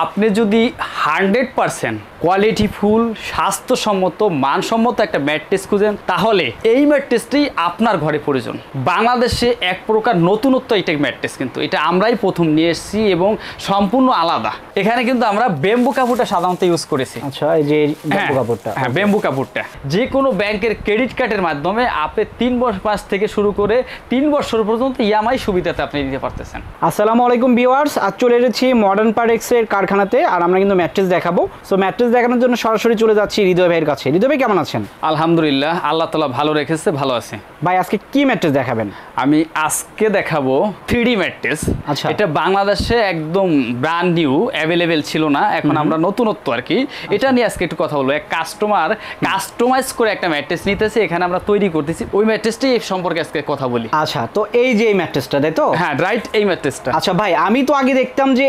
আপনি যদি 100% কোয়ালিটিফুল, স্বাস্থ্যসম্মত, মানসম্মত একটা ম্যাট্রেস খুঁজেন, তাহলে এই ম্যাট্রেসটি আপনার ঘরে প্রয়োজন। বাংলাদেশে এক প্রকার নতুনত্ব এটা ম্যাট্রেস, কিন্তু এটা আমরাই প্রথম নিয়ে এসেছি এবং সম্পূর্ণ আলাদা। এখানে কিন্তু আমরা বেম্বু কাপড়টা সাধারণত ইউজ করেছি। আচ্ছা, এই যে বেম্বু কাপড়টা, হ্যাঁ বেম্বু কাপড়টা যে কোনো ব্যাংকের ক্রেডিট কার্ডের মাধ্যমে আপনি 3 মাস থেকে শুরু করে 3 বছর পর্যন্ত ইএমআই সুবিধাতে আপনি নিতে পারতেছেন। আসসালামু আলাইকুম ভিউয়ার্স, আজ চলে এসেছি মডার্ন পার্টেক্সের কারখানাতে, আর আমরা কিন্তু ম্যাট্রেস দেখাবো। সো ম্যাট্রেস দেখানোর জন্য সরাসরি চলে যাচ্ছি হৃদয় ভাইয়ের কাছে। হৃদয় ভাই কেমন আছেন? আলহামদুলিল্লাহ, আল্লাহ তাআলা ভালো রেখেছে, ভালো আছে। ভাই আজকে কি ম্যাট্রেস দেখাবেন? আমি আজকে দেখাবো 3D ম্যাট্রেস। আচ্ছা, এটা বাংলাদেশে একদম ব্র্যান্ড নিউ, অ্যাভেলেবেল ছিল না, এখন আমরা নতুনত্ব আর কি এটা নিয়ে আজকে একটু কথা বলবো। এক কাস্টমার কাস্টমাইজ করে একটা ম্যাট্রেস নিতেছে, এখানে আমরা তৈরি করতেছি, ওই ম্যাট্রেসটি সম্পর্কে আজকে কথা বলি। আচ্ছা, তো এই যে এই ম্যাট্রেসটা, তাই তো? হ্যাঁ রাইট, এই ম্যাট্রেসটা। আচ্ছা ভাই, আমি তো আগে দেখতাম যে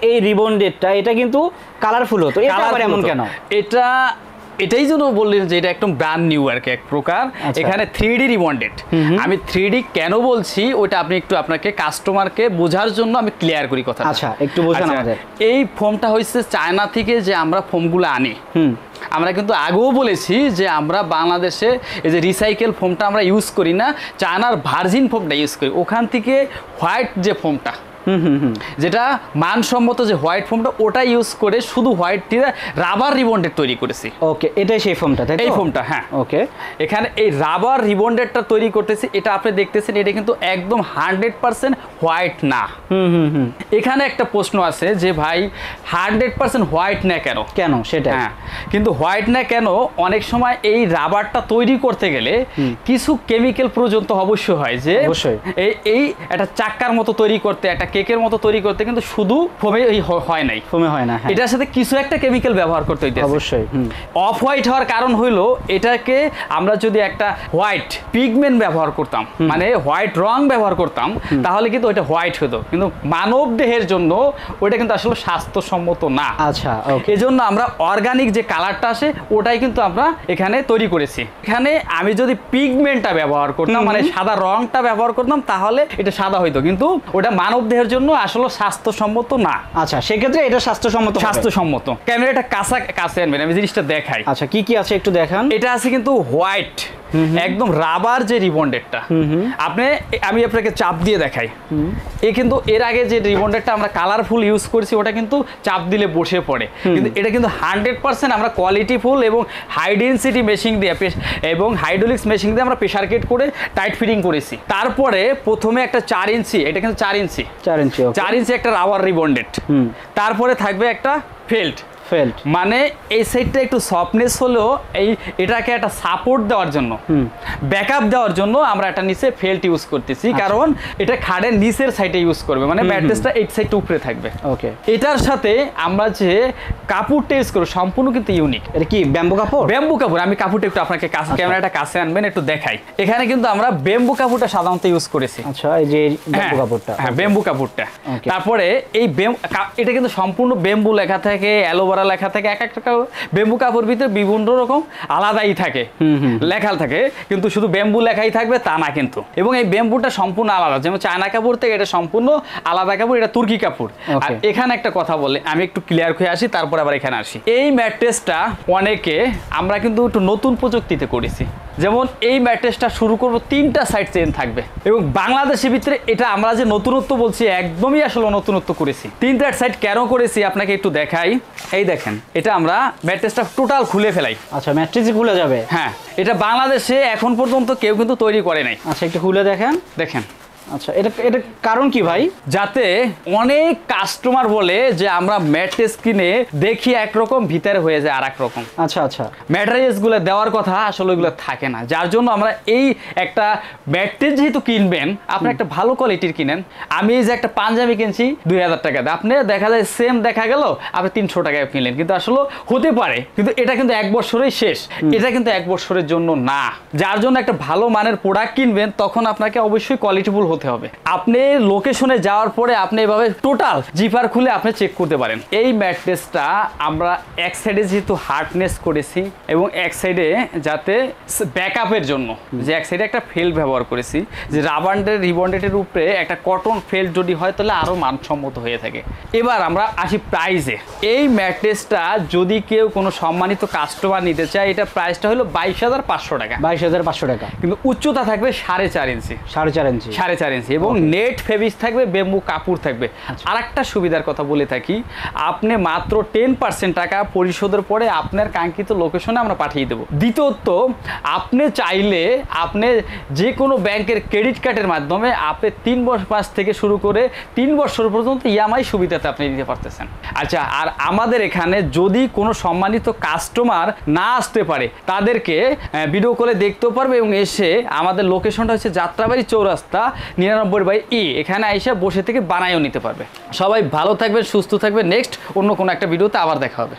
এই রিবন্ডেডটা এটা কিন্তু কালারফুল হতো, এটা আবার এমন কেন? এটাই জন্য বললেন যে এটা একদম ব্র্যান্ড নিউ আর কি এক প্রকার। এখানে 3D রিবন্ডেড। আমি 3D কেন বলছি ওটা আপনি একটু আপনাকে কাস্টমারকে বোঝার জন্য আমি ক্লিয়ার করি কথা। আচ্ছা, একটু বোঝান আমাদের। এই ফোমটা হচ্ছে চায়না থেকে যে আমরা ফোমগুলো আনি। আমরা কিন্তু আগেও বলেছি যে আমরা বাংলাদেশে এই যে রিসাইকেল ফোমটা আমরা ইউজ করি না, চায়নার ভার্জিন ফোমটা ইউজ করি। ওখান থেকে হোয়াইট যে ফোমটা, যেটা মানসম্মত যে হোয়াইট ফোমটা, ওটা ইউজ করে শুধু হোয়াইট দিয়ে রাবার রিবন্ডেড তৈরি করেছি। ওকে, এটাই সেই ফোমটা, তাই তো? এই ফোমটা, হ্যাঁ। ওকে, এখানে এই রাবার রিবন্ডেডটা তৈরি করতেছি, এটা আপনি দেখতেছেন, এটা কিন্তু একদম 100% হোয়াইট না। এখানে একটা প্রশ্ন আছে যে ভাই 100% হোয়াইট না কেন? কেন সেটা? হ্যাঁ, কিন্তু হোয়াইট না কেন, অনেক সময় এই রাবারটা তৈরি করতে গেলে কিছু কেমিক্যাল প্রয়োজন তো অবশ্যই হয়, যে এই একটা চাক্কার মতো তৈরি করতে, একটা কেকের মতো তৈরি করতে কিন্তু শুধু ফোমে হয় নাই, ফোমে হয় না। এটার সাথে কিছু একটা কেমিক্যাল ব্যবহার করতে হইতেছে অবশ্যই। অফ হোয়াইট হওয়ার কারণ হইলো, এটাকে আমরা যদি একটা হোয়াইট পিগমেন্ট ব্যবহার করতাম, মানে হোয়াইট রং ব্যবহার করতাম, তাহলে কিন্তু ওইটা হোয়াইট হতো, কিন্তু মানব দেহের জন্য ওইটা কিন্তু আসলে স্বাস্থ্যসম্মত না। আচ্ছা, এই জন্য আমরা অর্গানিক যে কালারটা আসে ওটাই কিন্তু আমরা এখানে তৈরি করেছি। এখানে আমি যদি পিগমেন্টটা ব্যবহার করতাম, মানে সাদা রংটা ব্যবহার করতাম, তাহলে এটা সাদা হইতো, কিন্তু ওটা মানব দেহের জন্য আসলে স্বাস্থ্যসম্মত না। আচ্ছা, সেক্ষেত্রে এটা স্বাস্থ্যসম্মত। ক্যামেরাটা কাছে আনবেন, আমি জিনিসটা দেখাই। আচ্ছা, কি কি আছে একটু দেখান। এটা আছে কিন্তু হোয়াইট, একদম রাবার যে রিবন্ডেডটা, আমি আপনাকে চাপ দিয়ে দেখাই। কিন্তু এর আগে যে রিবন্ডেডটা আমরা কালারফুল ইউজ করেছি, ওটা কিন্তু চাপ দিলে বসে পড়ে, কিন্তু এটা কিন্তু 100% আমরা কোয়ালিটিফুল এবং হাই ডেনসিটি মেশিং দিয়ে এবং হাইড্রোলিক্স মেশিং দিয়ে আমরা প্রেসার কেট করে টাইট ফিটিং করেছি। তারপরে প্রথমে একটা 4 ইঞ্চি, এটা কিন্তু 4 ইঞ্চি একটা রাবার রিবন্ডেড, তারপরে থাকবে একটা ফেল্ট, মানে এই সাইডটা একটু সফটনেস হলেও এটাকে একটা সাপোর্ট দেওয়ার জন্য, ব্যাকআপ দেওয়ার জন্য আমরা এটা নিচে ফেল্ট ইউজ করতেছি, কারণ এটা খাড়ের নিচের সাইডে ইউজ করবে, মানে ম্যাট্রেসটা এই সাইডটা উপরে থাকবে। ওকে, এটার সাথে আমরা যে কাপড়টা ইউজ করব সম্পূর্ণ কিন্তু ইউনিক। এটা কি বেম্বু কাপড়? বেম্বু কাপড়। আমি কাপড়টা একটু আপনাকে ক্যামেরাটা কাছে আনবেন, একটু দেখাই। এখানে কিন্তু আমরা বেম্বু কাপড়টা সাধারণত ইউজ করেছি। আচ্ছা, এই যে বেম্বু কাপড়টা। হ্যাঁ, বেম্বু কাপড়টা। তারপরে এই এটা কিন্তু সম্পূর্ণ বেম্বু লেখা থাকে, অ্যালোভেরা লেখা থাকে, এক একটা বেম্বু কাপড় ভিতরে বিভিন্ন রকম আলাদাই থাকে, লেখা থাকে, কিন্তু শুধু বেম্বু লেখাই থাকবে তা না কিন্তু। এবং এই বেম্বুটা সম্পূর্ণ আলাদা, যেমন চায়না কাপড় থেকে এটা সম্পূর্ণ আলাদা কাপড়, এটা তুর্কি কাপড়। আর এখানে একটা কথা বলে আমি একটু ক্লিয়ার হয়ে আসি, তারপর আবার এখানে আসি। এই ম্যাট্রেসটা অনেকে আমরা কিন্তু একটু নতুন প্রযুক্তিতে করেছি, যেমন এই ম্যাট্রেসটা শুরু করবো 3টা সাইড চেন থাকবে, এবং বাংলাদেশের ভিতরে এটা আমরা যে নতুনত্ব বলছি একদমই আসলে নতুনত্ব করেছি। 3টা সাইড কেন করেছি আপনাকে একটু দেখাই। এই দেখেন, এটা আমরা ম্যাট্রেসটা টোটাল খুলে ফেলাই। আচ্ছা, ম্যাট্রেসই খুলে যাবে? হ্যাঁ, এটা বাংলাদেশে এখন পর্যন্ত কেউ কিন্তু তৈরি করে নাই। আচ্ছা, একটু খুলে দেখেন। আচ্ছা, এটা কারণ কি ভাই? যাতে অনেক কাস্টমার বলে যে আমরা ম্যাট্রেস কিনে দেখি একরকম, ভিতরে হয়ে যায় আর এক রকম। আচ্ছা, ম্যাট্রেস গুলো দেওয়ার কথা আসলে ওইগুলো থাকে না, যার জন্য আমরা এই একটা ম্যাট্রেস যেহেতু কিনবেন, আপনি একটা ভালো কোয়ালিটির কিনেন। আমি এই যে একটা পাঞ্জাবি কিনছি 2000 টাকা দিয়ে, আপনি দেখা যায় সেম দেখা গেল আপনি 300 টাকায় কিনলেন, কিন্তু আসলে হতে পারে, কিন্তু এটা কিন্তু 1 বছরেই শেষ, এটা কিন্তু 1 বছরের জন্য না। যার জন্য একটা ভালো মানের প্রোডাক্ট কিনবেন, তখন আপনাকে অবশ্যই কোয়ালিটিফুল হতে হবে। আপনি লোকেশনে যাওয়ার পরে আপনি এভাবে টোটাল জিপার খুলে আপনি চেক করতে পারেন। এই ম্যাট্রেসটা আমরা এক সাইডে যেহেতু হার্ডনেস করেছি এবং এক সাইডে যাতে ব্যাকআপের জন্য যে এক সাইডে একটা ফেল্ট ব্যবহার করেছি, যে রাবারের রিবন্ডেডের উপরে একটা কটন ফেল্ট যদি হয় তাহলে আরও মানসম্মত হয়ে থাকে। এবার আমরা আসি প্রাইসে। এই ম্যাট্রেসটা যদি কেউ কোনো সম্মানিত কাস্টমার নিতে চায়, এটা প্রাইসটা হলো 22,500 টাকা। 22,500 টাকা। কিন্তু উচ্চতা থাকবে 4.5 ইঞ্চি। 4.5 ইঞ্চি। 4.5 ইঞ্চি এবং নেট ফেব্রিক থাকবে, বেম্বু কাপড় থাকবে। আর একটা সুবিধার কথা বলে থাকি, আপনি মাত্র 10% টাকা পরিশোধের পরে আপনার কাঙ্ক্ষিত লোকেশনে আমরা পাঠিয়ে দেবো। দ্বিতীয়ত, আপনি চাইলে আপনি যে কোনো ব্যাংকের ক্রেডিট কার্ডের মাধ্যমে আপনি 3 মাস থেকে শুরু করে 3 বছর পর্যন্ত ইএমআই সুবিধাতে আপনি নিতে পারতেছেন। আচ্ছা, আর আমাদের এখানে যদি কোনো সম্মানিত কাস্টমার না আসতে পারে, তাদেরকে ভিডিও কলে দেখতেও পারবে এবং এসে আমাদের লোকেশনটা হচ্ছে যাত্রাবাড়ি চৌরাস্তা 99/E, এখানে এসে বসে থেকে বানায়ও নিতে পারবে। সবাই ভালো থাকবেন, সুস্থ থাকবেন। নেক্সট অন্য কোনো একটা ভিডিওতে আবার দেখা হবে।